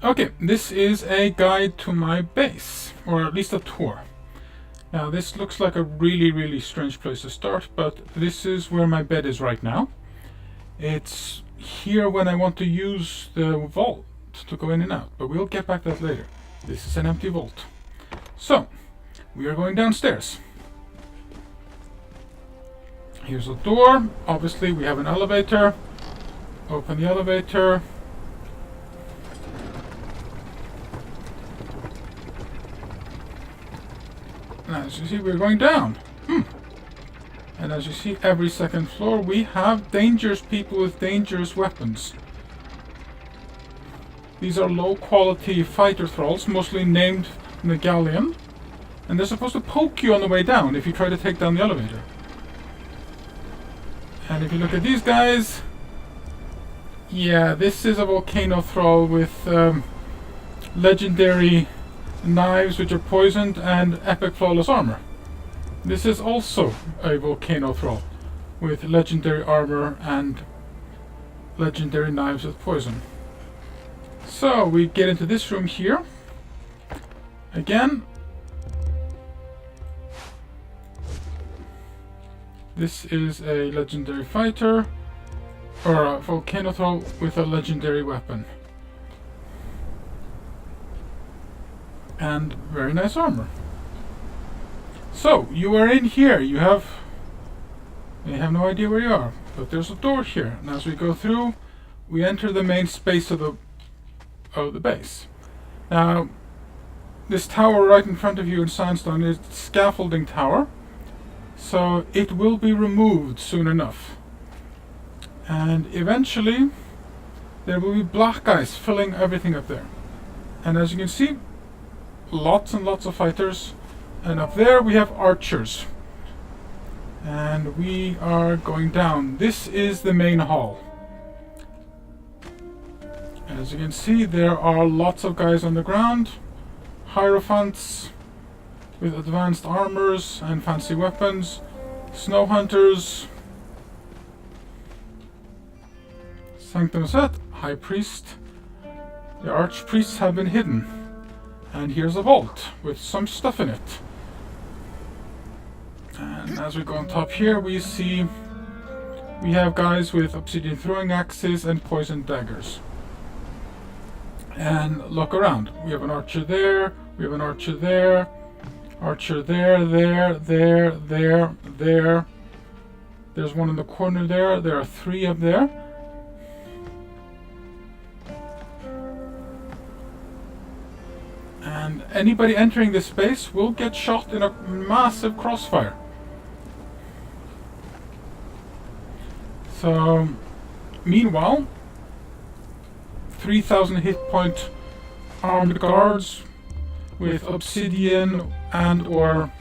Okay, this is a guide to my base, or at least a tour. Now this looks like a really strange place to start, but this is where my bed is right now. It's here when I want to use the vault to go in and out, but we'll get back to that later. This is an empty vault. So, we are going downstairs. Here's a door. Obviously we have an elevator. Open the elevator. As you see, we're going down. And as you see, every second floor we have dangerous people with dangerous weapons. These are low quality fighter thralls, mostly named Nagalian. And they're supposed to poke you on the way down if you try to take down the elevator. And if you look at these guys, yeah, this is a volcano thrall with legendary knives which are poisoned and epic flawless armor. This is also a volcano thrall with legendary armor and legendary knives with poison. So we get into this room here. Again, this is a legendary fighter, or a volcano thrall with a legendary weapon. And very nice armor. So, you are in here. You have no idea where you are, but there's a door here. And as we go through, we enter the main space of the base. Now, this tower right in front of you in sandstone is the scaffolding tower, so it will be removed soon enough. And eventually, there will be black ice filling everything up there. And as you can see, lots and lots of fighters, and up there we have archers, and we are going down. This is the main hall. As you can see, there are lots of guys on the ground, hierophants with advanced armors and fancy weapons, snow hunters, Sanctum Set, high priest. The archpriests have been hidden. And here's a vault with some stuff in it. And as we go on top here, we see we have guys with obsidian throwing axes and poison daggers. And look around. We have an archer there, we have an archer there, archer there, there. There's one in the corner there. There are 3 up there. And anybody entering this space will get shot in a massive crossfire. So, meanwhile, 3,000 hit point armed guards with obsidian and or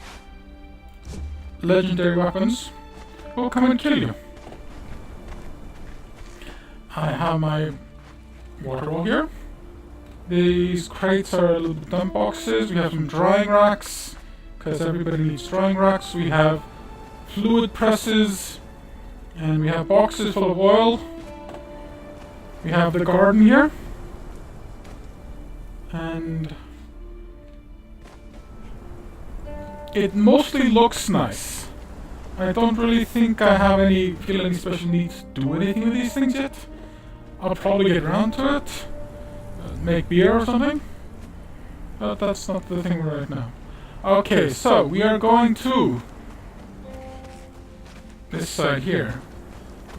legendary weapons will come and kill you. I have my water wall here. These crates are little dump boxes. We have some drying racks, because everybody needs drying racks. We have fluid presses, and we have boxes full of oil. We have the garden here. And it mostly looks nice. I don't really think I feel any special need to do anything with these things yet. I'll probably get around to it. Make beer or something. But that's not the thing right now. Okay, so we are going to this side here.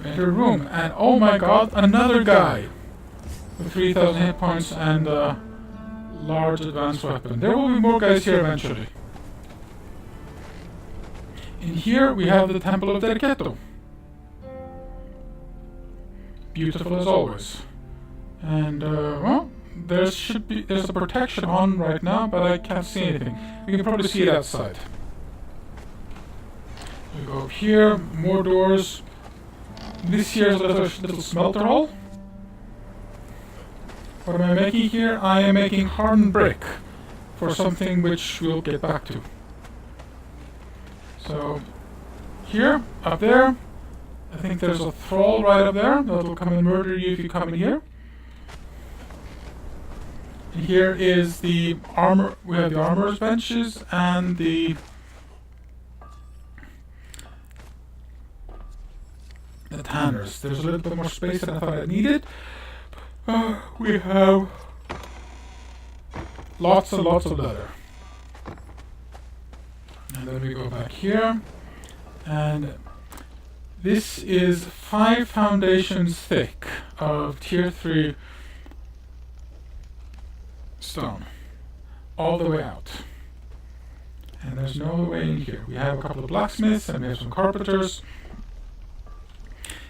We enter a room, and oh my god, another guy with 3,000 hit points and a large advanced weapon. There will be more guys here eventually. In here we have the Temple of Derketo. Beautiful as always. And well, there's a protection on right now, but I can't see anything. You can probably see it outside. We go up here, more doors. This here is a little smelter hall. What am I making here? I am making hardened brick for something which we'll get back to. So, here, up there, I think there's a thrall right up there that will come and murder you if you come in here. Here is the armor. We have the armorer's benches and the tanners. There's a little bit more space than I thought I needed. We have lots and lots of leather. And then we go back here, and this is 5 foundations thick of tier 3 stone, all the way out. And there's no other way in here. We have a couple of blacksmiths and we have some carpenters.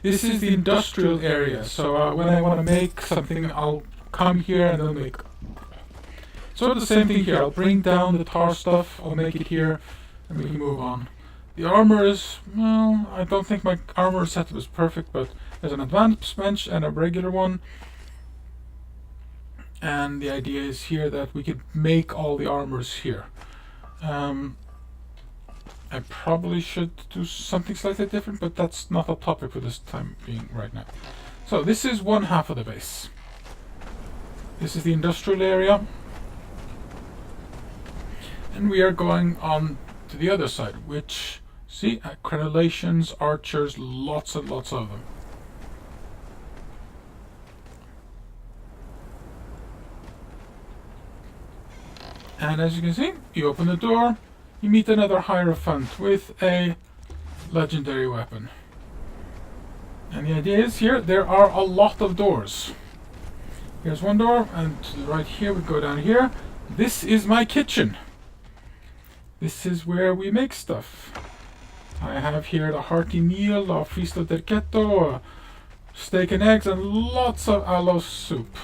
This is the industrial area, so when I want to make something, I'll come here and then make sort of the same thing here. I'll bring down the tar stuff, I'll make it here, and we can move on. The armor is, well, I don't think my armor setup is perfect, but there's an advanced bench and a regular one. And the idea is here that we could make all the armors here. I probably should do something slightly different, but that's not a topic for this time being right now. So this is one half of the base. This is the industrial area. And we are going on to the other side, which, see, crenellations, archers, lots and lots of them. And as you can see, you open the door, you meet another Hierophant with a legendary weapon. And the idea is here, there are a lot of doors. Here's one door, and to the right here, we go down here. This is my kitchen. This is where we make stuff. I have here the hearty meal of Feast of Derketo, steak and eggs, and lots of aloe soup.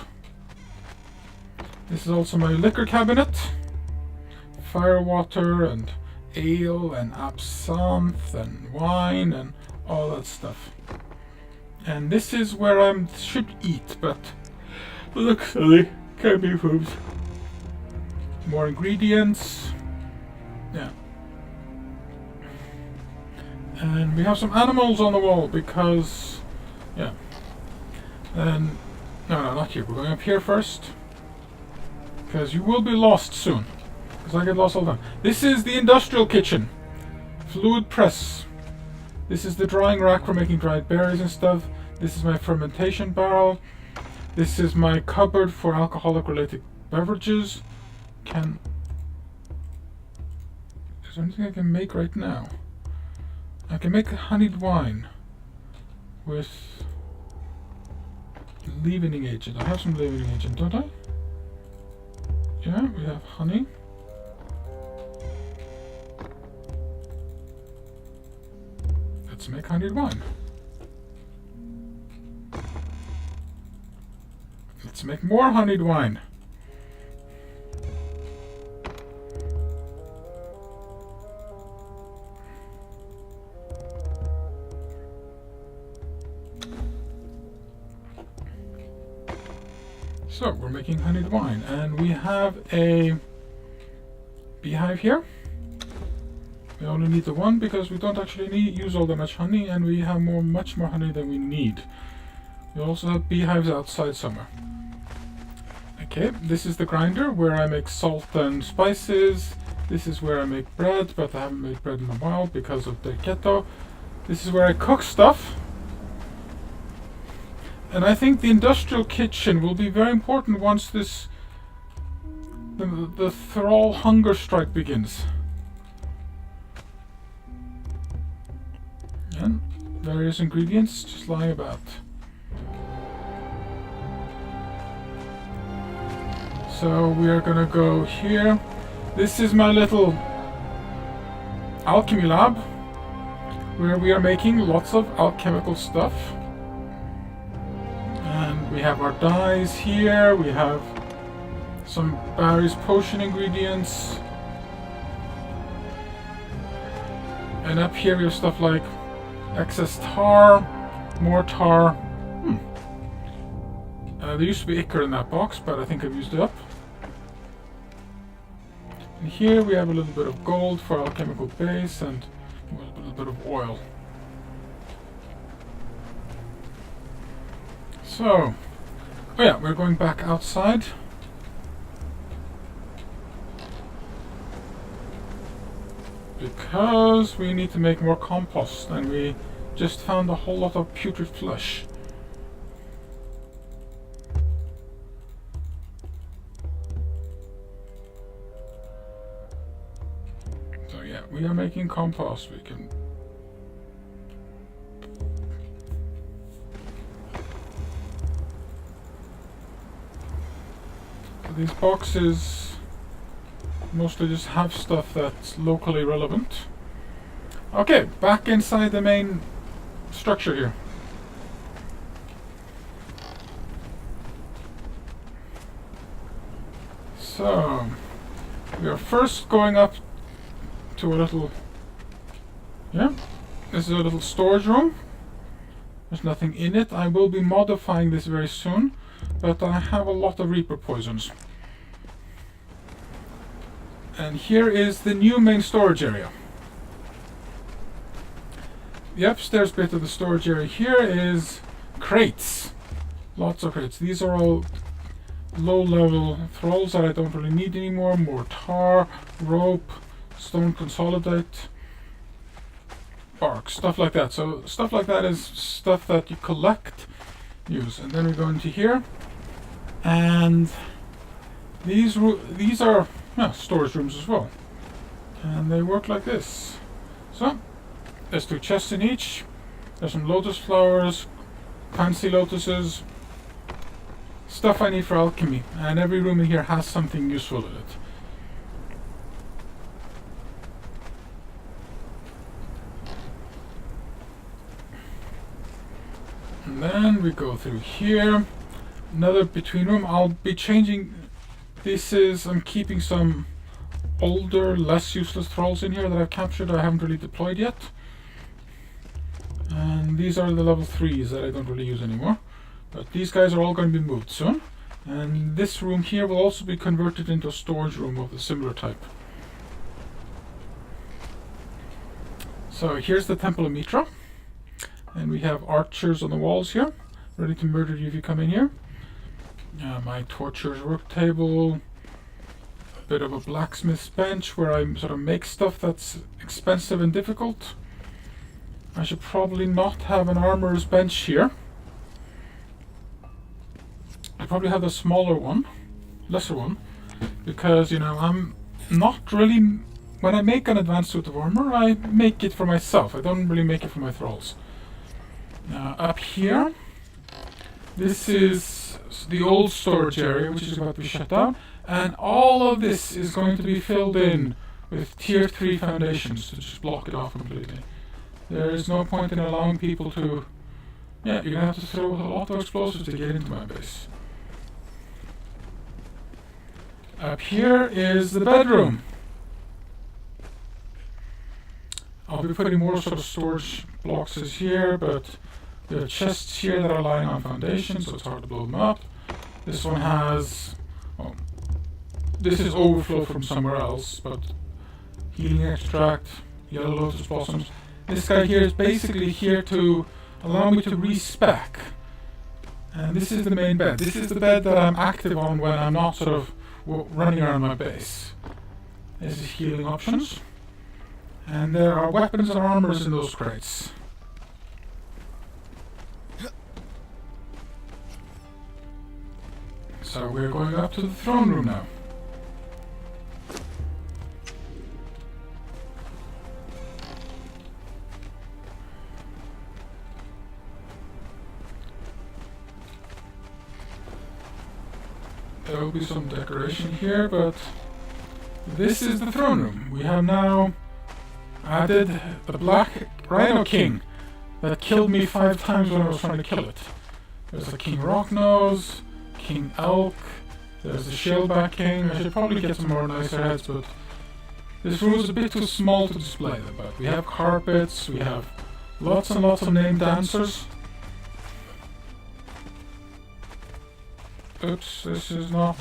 This is also my liquor cabinet. Firewater and ale and absinthe and wine and all that stuff. And this is where I should eat, but looks silly. Can't be food. More ingredients. Yeah. And we have some animals on the wall because, yeah. And no, not here. We're going up here first because you will be lost soon. Because I get lost all the time. This is the industrial kitchen. Fluid press. This is the drying rack for making dried berries and stuff. This is my fermentation barrel. This is my cupboard for alcoholic related beverages. Is there anything I can make right now? I can make honeyed wine with leavening agent. I have some leavening agent, don't I? Yeah, we have honey. Let's make honeyed wine. Let's make more honeyed wine. So we're making honeyed wine, and we have a beehive here. We only need the one because we don't actually use all that much honey, and we have much more honey than we need. We also have beehives outside somewhere. Okay, this is the grinder where I make salt and spices. This is where I make bread, but I haven't made bread in a while because of the keto. This is where I cook stuff. And I think the industrial kitchen will be very important once the Thrall hunger strike begins. And various ingredients just lying about. So we are gonna go here. This is my little alchemy lab where we are making lots of alchemical stuff. And we have our dyes here. We have some Barry's potion ingredients. And up here we have stuff like excess tar, more tar. There used to be ichor in that box, but I think I've used it up. And here we have a little bit of gold for alchemical base and a little bit of oil. So, oh yeah, we're going back outside. because we need to make more compost, and we just found a whole lot of putrid flesh. So yeah, we are making compost. We can these boxes mostly just have stuff that's locally relevant. Okay, back inside the main structure here. So, we are first going up to a little, yeah, this is a little storage room. There's nothing in it. I will be modifying this very soon, but I have a lot of Reaper poisons. And here is the new main storage area. The upstairs bit of the storage area here is crates. Lots of crates. These are all low-level thralls that I don't really need anymore. More tar, rope, stone consolidate, bark, stuff like that. So stuff like that is stuff that you collect, use. And then we go into here. And these are storage rooms as well, and they work like this. So there's 2 chests in each. There's some lotus flowers, fancy lotuses, stuff I need for alchemy, and every room in here has something useful in it. And then we go through here. Another between room. I'll be changing. I'm keeping some older, less useless thralls in here that I've captured I haven't really deployed yet. And these are the level 3s that I don't really use anymore. But these guys are all going to be moved soon. And this room here will also be converted into a storage room of the similar type. So here's the Temple of Mitra. And we have archers on the walls here, ready to murder you if you come in here. My torturer's work table, a bit of a blacksmith's bench where I sort of make stuff that's expensive and difficult. I should probably not have an armorer's bench here. I probably have a smaller one, lesser one, because, you know, I'm not really, when I make an advanced suit of armor, I make it for myself. I don't really make it for my thralls. Up here, this is the old storage area, which is about to be shut down, and all of this is going to be filled in with tier 3 foundations to just block it off completely. There is no point in allowing people to... Yeah, you're gonna have to throw a lot of explosives to get into my base. Up here is the bedroom. I'll be putting more sort of storage boxes here, but there are chests here that are lying on foundations, so it's hard to blow them up. This one has... Oh, this is overflow from somewhere else, but healing extract, yellow lotus blossoms. This guy here is basically here to allow me to respec. And this is the main bed. This is the bed that I'm active on when I'm not sort of running around my base. This is healing options. And there are weapons and armors in those crates. So we're going up to the throne room now. There will be some decoration here, but this is the throne room. We have now added the Black Rhino King that killed me 5 times when I was trying to kill it. There's the King Rocknose, King Elk, there's the Shieldback King. I should probably get some more nicer heads, but this room is a bit too small to display them. But we have carpets, we have lots and lots of named dancers. Oops, this is not...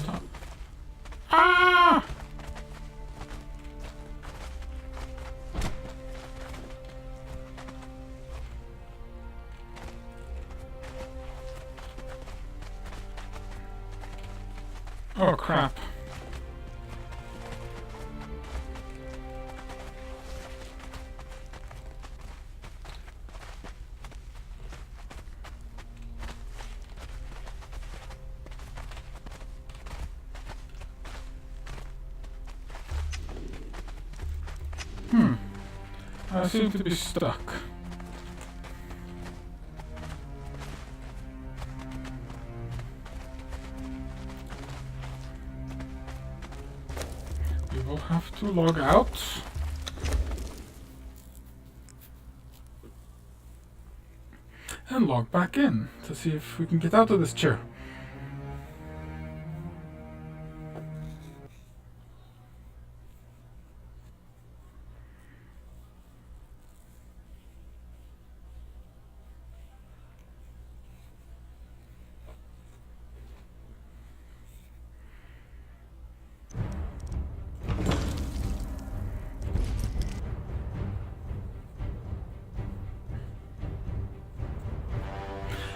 Ah! Oh crap. I seem to be stuck. We will have to log out. And log back in to see if we can get out of this chair.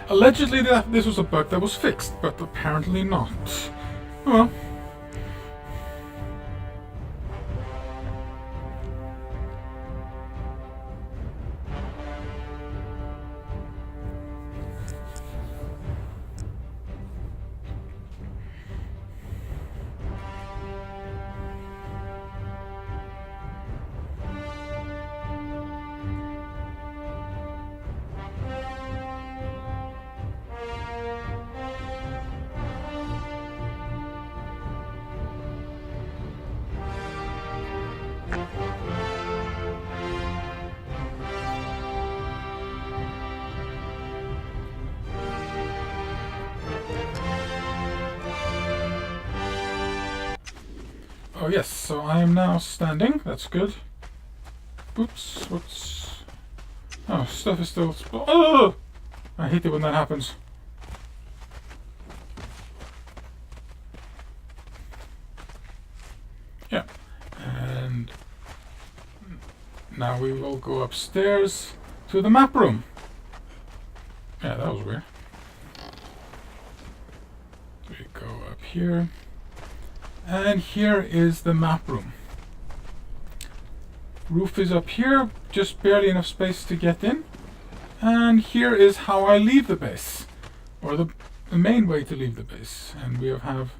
Allegedly this was a bug that was fixed, but apparently not. Well. Oh yes, so I am now standing. That's good. Oops, whoops. Oh, stuff is still... Oh! I hate it when that happens. Yeah. And now we will go upstairs to the map room. Yeah, that was weird. We go up here. And here is the map room. Roof is up here, just barely enough space to get in. And here is how I leave the base, or the main way to leave the base. And we have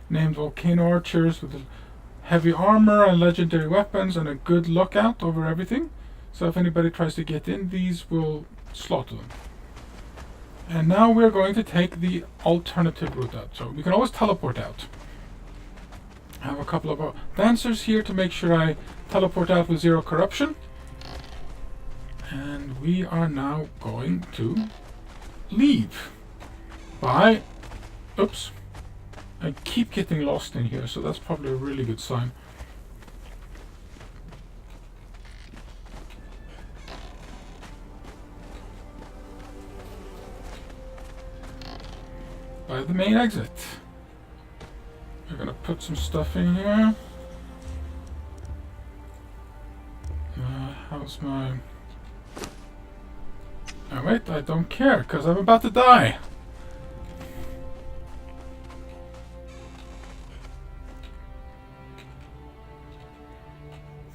named volcano archers with heavy armor and legendary weapons and a good lookout over everything. So if anybody tries to get in, these will slaughter them. And now we're going to take the alternative route out. So we can always teleport out. I have a couple of dancers here to make sure I teleport out with 0 corruption. And we are now going to leave by... Oops. I keep getting lost in here, so that's probably a really good sign. By the main exit. We're gonna put some stuff in here. How's my... Oh wait, I don't care, because I'm about to die.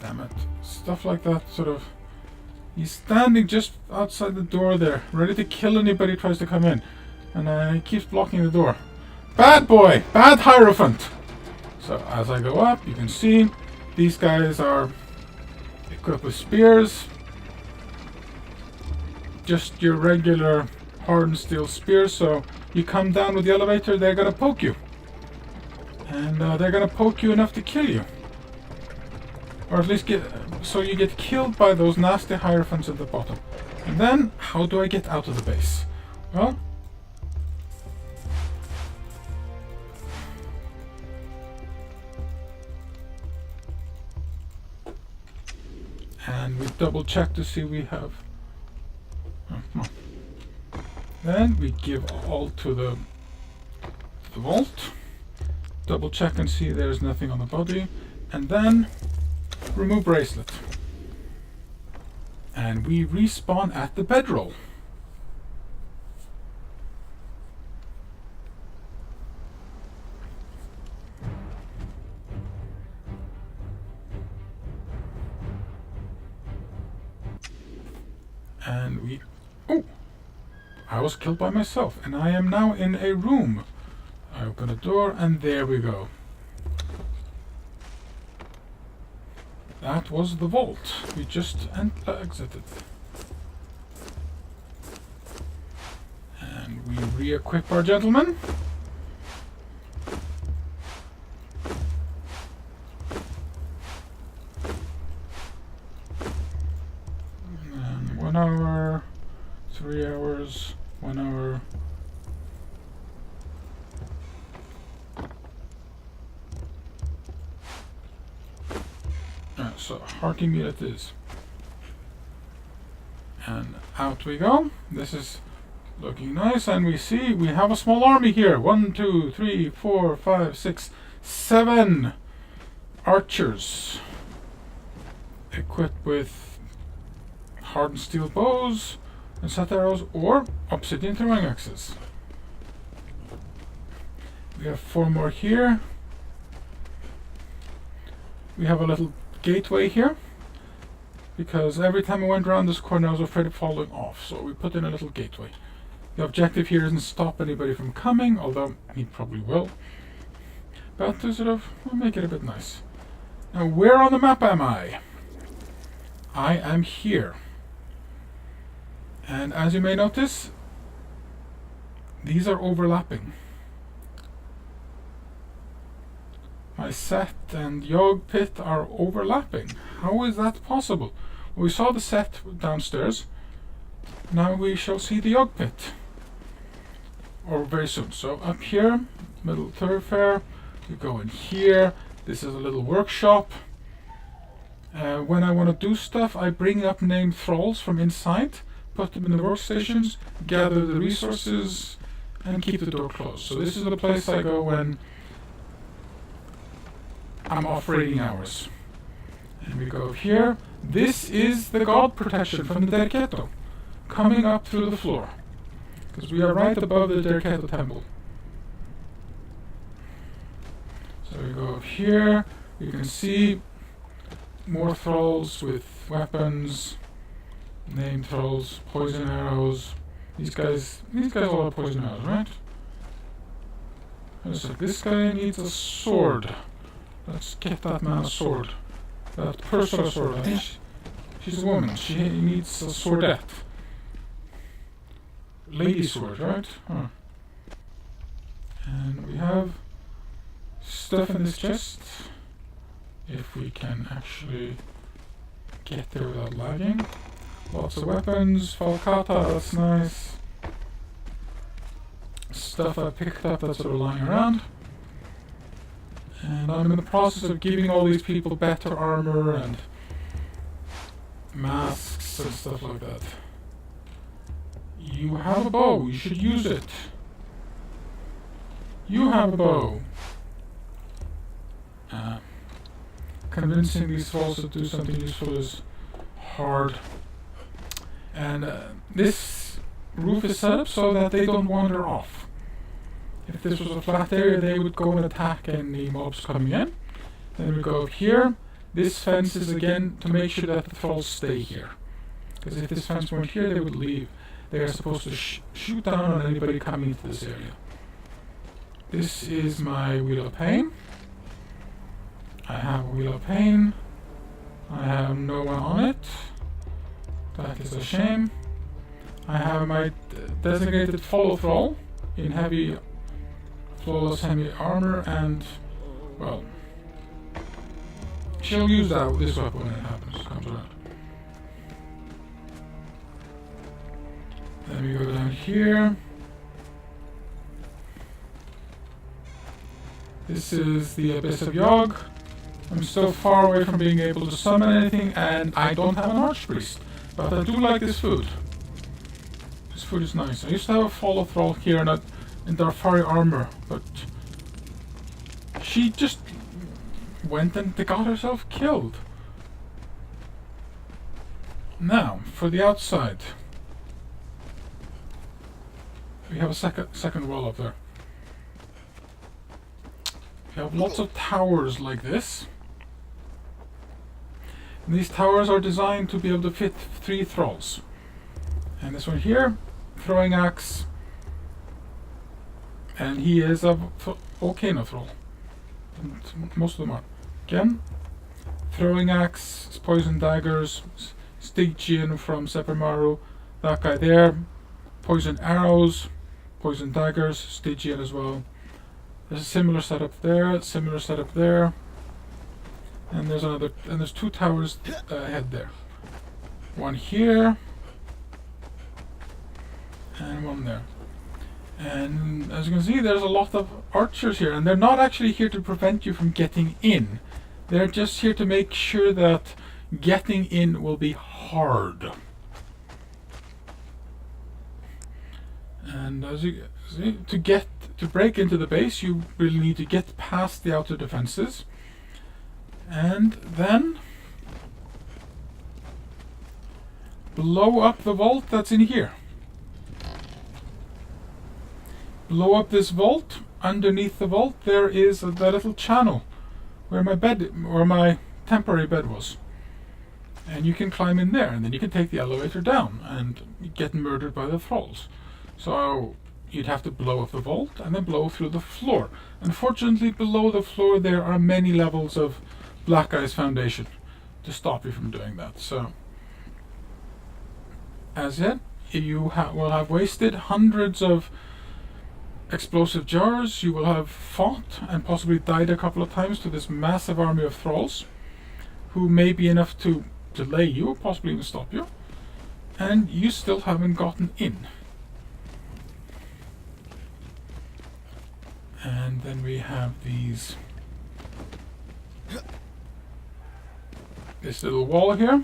Damn it. Stuff like that, sort of... He's standing just outside the door there, ready to kill anybody who tries to come in. And he keeps blocking the door. Bad boy! Bad Hierophant! So as I go up, you can see these guys are equipped with spears. Just your regular hardened steel spears. So you come down with the elevator, they're gonna poke you. And they're gonna poke you enough to kill you. Or at least so you get killed by those nasty Hierophants at the bottom. And then, how do I get out of the base? Well... And we double check to see we have... Then we give all to the vault. Double check and see there's nothing on the body. And then remove bracelet. And we respawn at the bedroll. And we... Oh! I was killed by myself, and I am now in a room. I open a door, and there we go. That was the vault. We just exited. And we re-equip our gentleman. And 1 hour, 3 hours, 1 hour. So hearty meal it is. And out we go. This is looking nice, and we see we have a small army here. 1, 2, 3, 4, 5, 6, 7 archers equipped with hardened steel bows and set arrows or obsidian throwing axes. We have 4 more here. We have a little gateway here, because every time I went around this corner I was afraid of falling off, so we put in a little gateway. The objective here isn't stop anybody from coming, although he probably will, but to sort of make it a bit nice. Now, where on the map am I? I am here, and as you may notice, these are overlapping. My set and Yog pit are overlapping. How is that possible? We saw the set downstairs. Now we shall see the Yog pit. Or very soon. So up here, middle thoroughfare. We go in here. This is a little workshop. When I want to do stuff, I bring up named thralls from inside, put them in the workstations, gather the resources, and keep the door closed. So this is the place I go when I'm off raiding hours. And we go here. This is the god protection from the Derketo, coming up through the floor, because we are right above the Derketo temple. So we go up here. You can see more thralls with weapons, named thralls, poison arrows. These guys all have poison arrows, right? This guy needs a sword. Let's get that man a sword. That person a sword. I think she's a woman. She needs a swordette. Lady sword, right? Huh. And we have stuff in this chest. If we can actually get there without lagging. Lots of weapons. Falcata, that's nice. Stuff I picked up that's sort of lying around. And I'm in the process of giving all these people better armor and masks and stuff like that. You have a bow, you should use it. You have a bow. Convincing these thralls to do something useful is hard. And this roof is set up so that they don't wander off. If this was a flat area, they would go and attack any mobs coming in. Then we go up here. This fence is again to make sure that the thralls stay here. Because if this fence weren't here, they would leave. They are supposed to shoot down on anybody coming into this area. This is my Wheel of Pain. I have a Wheel of Pain. I have no one on it. That is a shame. I have my designated follow thrall in heavy flawless heavy armor, and well, she'll use this weapon when it comes around. Then we go down here. This is the Abyss of Yog. I'm still far away from being able to summon anything, and I don't have an Archpriest, but I do like this food. This food is nice. I used to have a follow thrall here in Darfari armor, but she just went and got herself killed. Now, for the outside. We have a second wall up there. We have lots of towers like this. And these towers are designed to be able to fit 3 thralls. And this one here, throwing axe. And he is a volcano thrall. And most of them are. Again, throwing axe, poison daggers, Stygian from Sephiroth, that guy there, poison arrows, poison daggers, Stygian as well. There's a similar setup there, similar setup there, and there's two towers ahead there. One here, and one there. And as you can see, there's a lot of archers here, and they're not actually here to prevent you from getting in. They're just here to make sure that getting in will be hard. And as you see, to break into the base, you really need to get past the outer defenses, and then blow up the vault that's in here. Blow up this vault. Underneath the vault there is that little channel where my temporary bed was. And you can climb in there, and then you can take the elevator down and get murdered by the thralls. So you'd have to blow up the vault and then blow through the floor. Unfortunately, below the floor there are many levels of Black Ice Foundation to stop you from doing that. So as yet, you will have wasted hundreds of explosive jars. You will have fought and possibly died a couple of times to this massive army of thralls, who may be enough to delay you, possibly even stop you, and you still haven't gotten in. And then we have this little wall here.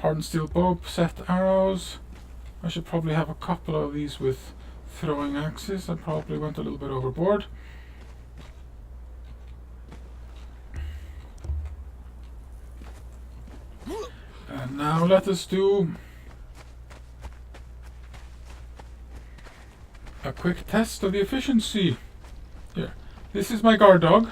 Hardened steel bow, set arrows. I should probably have a couple of these with throwing axes. I probably went a little bit overboard. And now let us do a quick test of the efficiency. Here, this is my guard dog.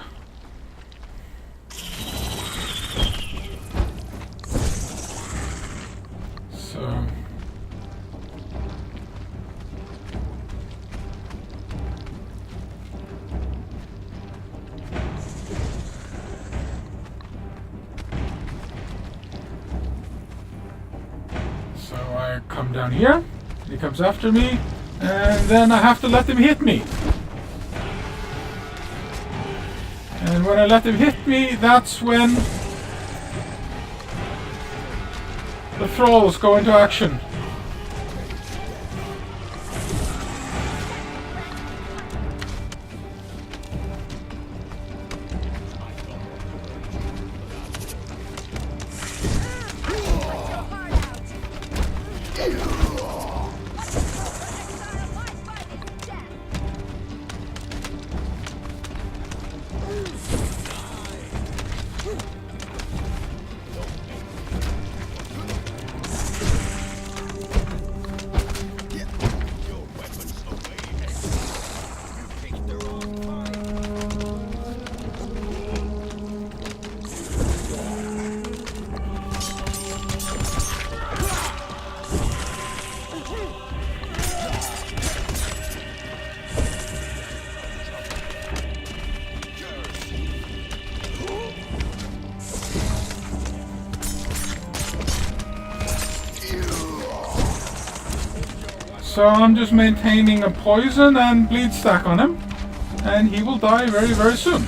So I come down here, he comes after me, and then I have to let him hit me. And when I let him hit me, that's when the thralls go into action. So I'm just maintaining a poison and bleed stack on him, and he will die very, very soon.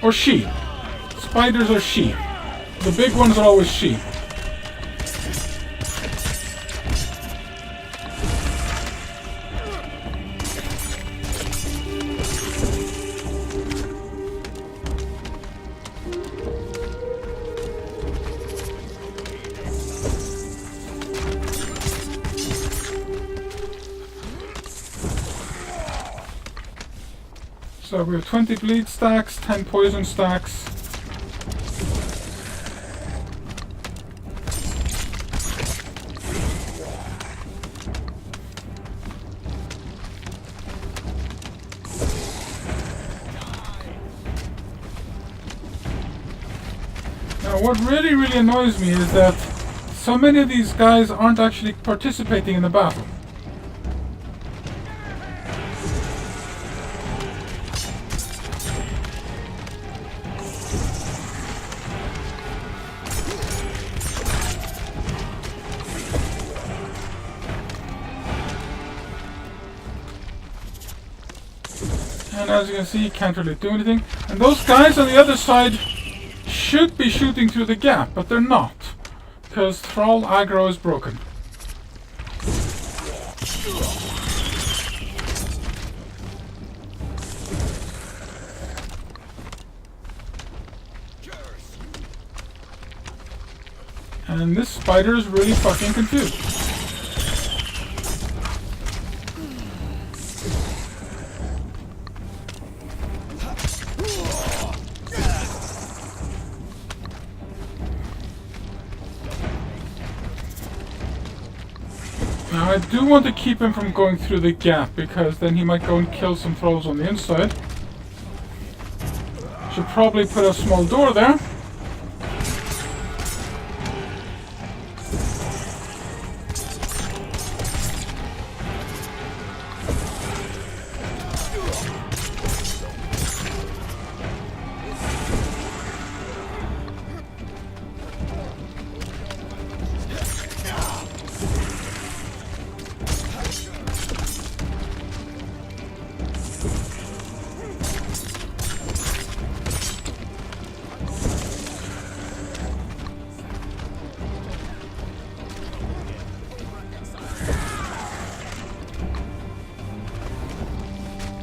Or she. Spiders are she. The big ones are always she. So we have 20 bleed stacks, 10 poison stacks. Now what really annoys me is that so many of these guys aren't actually participating in the battle. And as you can see, you can't really do anything. And those guys on the other side should be shooting through the gap, but they're not. Because Thrall aggro is broken. And this spider is really fucking confused. Now I do want to keep him from going through the gap, because then he might go and kill some thralls on the inside. Should probably put a small door there.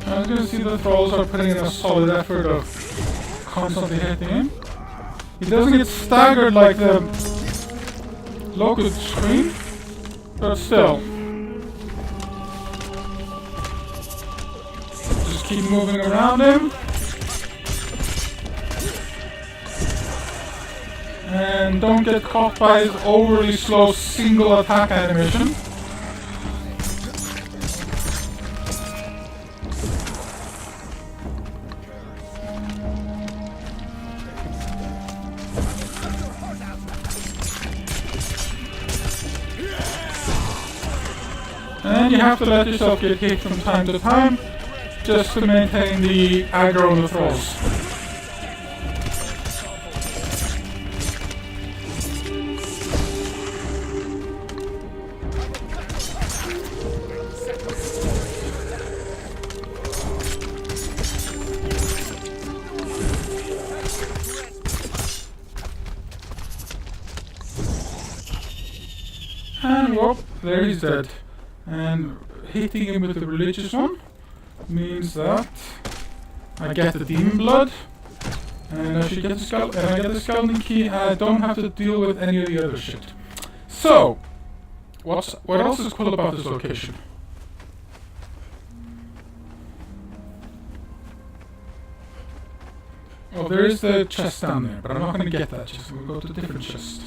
As you can see, the thralls are putting in a solid effort of constantly hitting him. He doesn't get staggered like the Locust Scream, but still. Just keep moving around him. And don't get caught by his overly slow single attack animation. And you have to let yourself get hit from time to time, just to maintain the aggro on the thralls. And whoop, there he's dead. And hitting him with the religious one means that I get the demon blood, and I should get the skull, and I get the skeleton key, and I don't have to deal with any of the other shit. So, what else is cool about this location? Oh, there is the chest down there, but I'm not going to get that chest. We'll go to a different chest.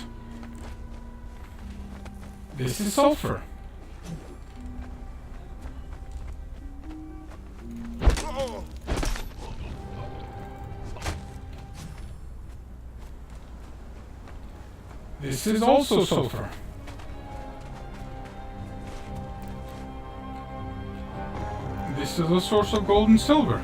This is sulfur. This is also sulfur. This is a source of gold and silver.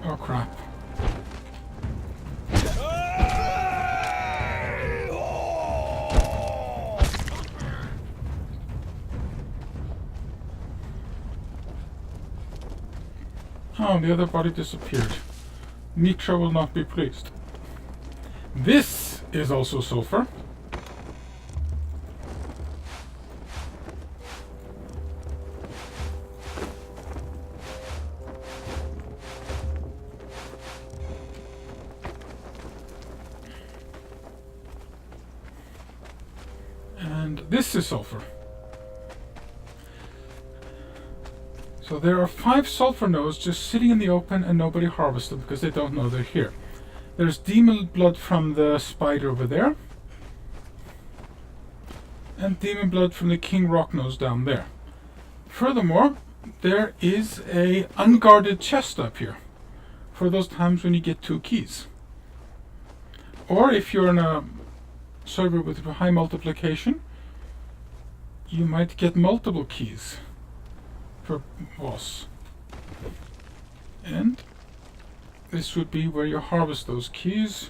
Oh crap. Oh, the other body disappeared. Mitra will not be pleased. This is also sulfur. And this is sulfur. So there are 5 sulfur nodes just sitting in the open, and nobody harvests them because they don't know they're here. There's demon blood from the spider over there, and demon blood from the king rock nose down there. Furthermore, there is a unguarded chest up here for those times when you get 2 keys. Or if you're in a server with high multiplication, you might get multiple keys per boss. And this would be where you harvest those keys.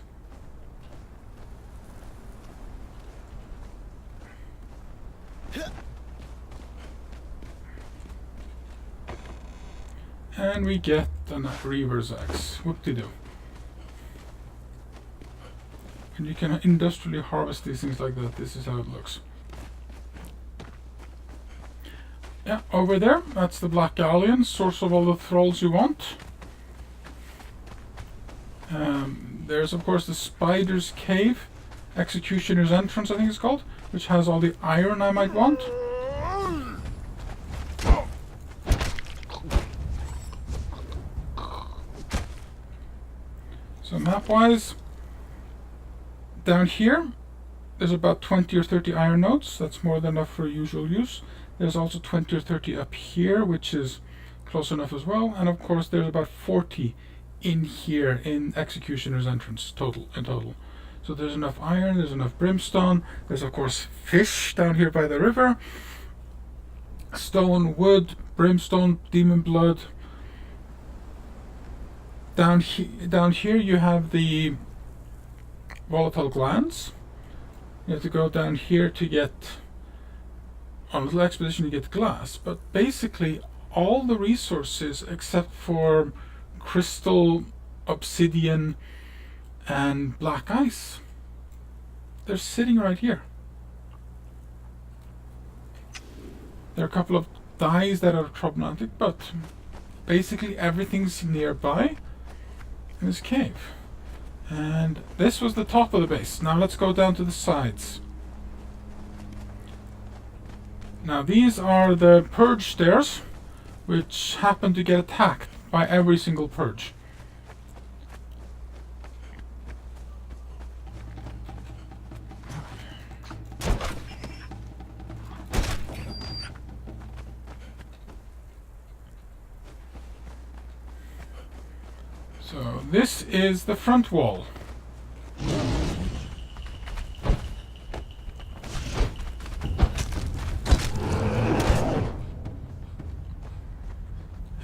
And we get a Reaver's Axe. Whoop-de-doo. And you can industrially harvest these things like that. This is how it looks. Yeah, over there, that's the Black Galleon, source of all the thralls you want. There's of course the Spider's Cave, Executioner's Entrance I think it's called, which has all the iron I might want. So map-wise, down here, there's about 20 or 30 iron nodes. That's more than enough for usual use. There's also 20 or 30 up here, which is close enough as well. And of course, there's about 40 in here in Executioner's Entrance in total. So there's enough iron, there's enough brimstone. There's of course fish down here by the river. Stone, wood, brimstone, demon blood. Down here you have the volatile glands. You have to go down here to get, on a little expedition, you get glass. But basically all the resources except for crystal, obsidian, and black ice, they're sitting right here. There are a couple of dyes that are problematic, but basically everything's nearby in this cave. And this was the top of the base. Now let's go down to the sides. Now these are the purge stairs, which happen to get attacked by every single purge. So this is the front wall.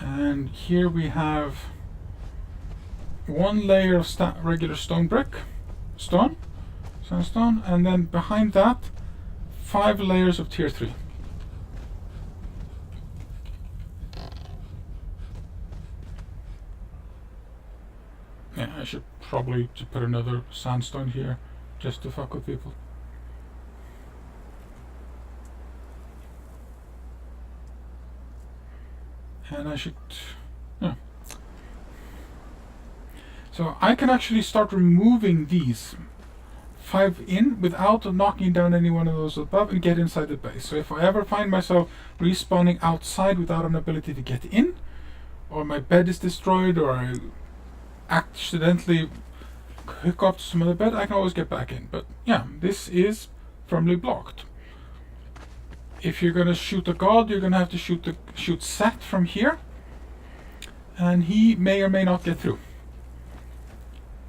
And here we have one layer of regular sandstone, and then behind that 5 layers of tier 3. Yeah, I should probably put another sandstone here just to fuck with people. And I should, yeah. So I can actually start removing these 5 in without knocking down any one of those above and get inside the base. So if I ever find myself respawning outside without an ability to get in, or my bed is destroyed, or I accidentally hook up to some other bed, I can always get back in. But yeah, this is firmly blocked. If you're gonna shoot a god, you're gonna have to shoot Set from here, and he may or may not get through.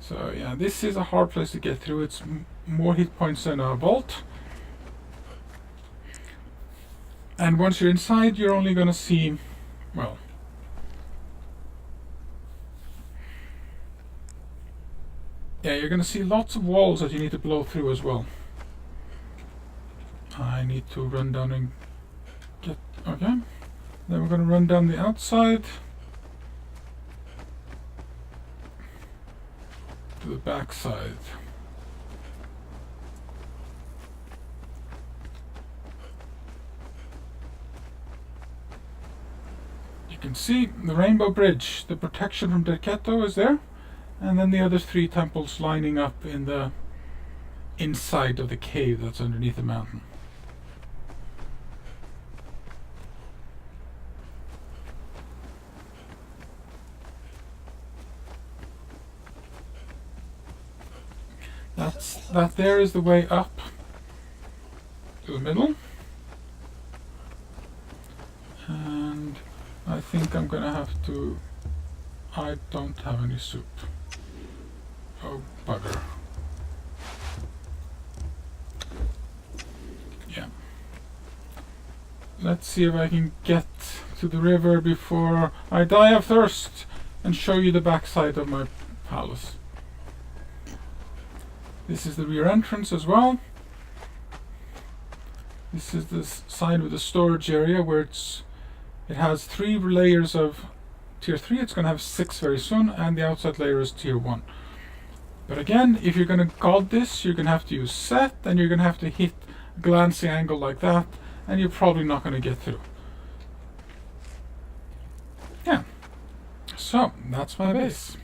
So yeah, this is a hard place to get through. It's more hit points than a vault, and once you're inside, you're only gonna see, well, yeah, you're gonna see lots of walls that you need to blow through as well. I need to run down and get, okay. Then we're gonna run down the outside to the back side. You can see the Rainbow Bridge, the protection from Derketo is there, and then the other 3 temples lining up in the inside of the cave that's underneath the mountain. That there is the way up to the middle, and I think I'm gonna have to, I don't have any soup. Oh bugger. Yeah. Let's see if I can get to the river before I die of thirst and show you the backside of my palace. This is the rear entrance as well. This is the side with the storage area where it has 3 layers of tier 3. It's going to have 6 very soon, and the outside layer is tier 1. But again, if you're going to god this, you're going to have to use set, and you're going to have to hit a glancing angle like that, and you're probably not going to get through. Yeah. So, that's my base.